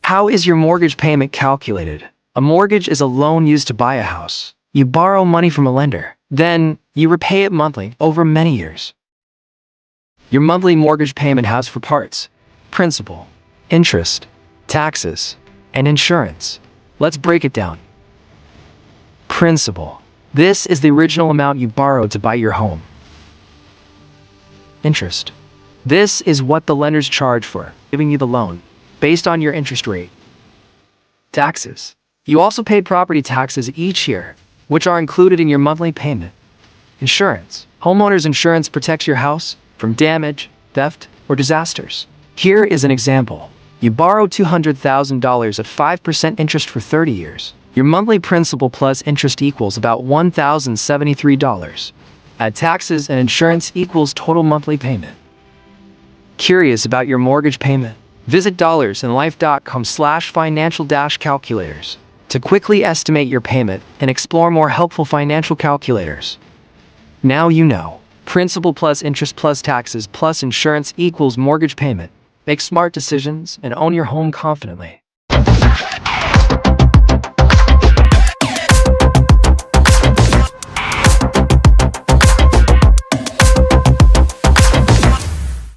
How is your mortgage payment calculated? A mortgage is a loan used to buy a house. You borrow money from a lender. Then, you repay it monthly over many years. Your monthly mortgage payment has four parts: principal, interest, taxes, and insurance. Let's break it down. Principal. This is the original amount you borrowed to buy your home. Interest. This is what the lenders charge for giving you the loan, based on your interest rate. Taxes. You also pay property taxes each year, which are included in your monthly payment. Insurance. Homeowner's insurance protects your house from damage, theft, or disasters. Here is an example. You borrow $200,000 at 5% interest for 30 years. Your monthly principal plus interest equals about $1,073. Add taxes and insurance equals total monthly payment. Curious about your mortgage payment? Visit dollarsandlife.com/financial-calculators to quickly estimate your payment and explore more helpful financial calculators. Now you know. Principal plus interest plus taxes plus insurance equals mortgage payment. Make smart decisions and own your home confidently.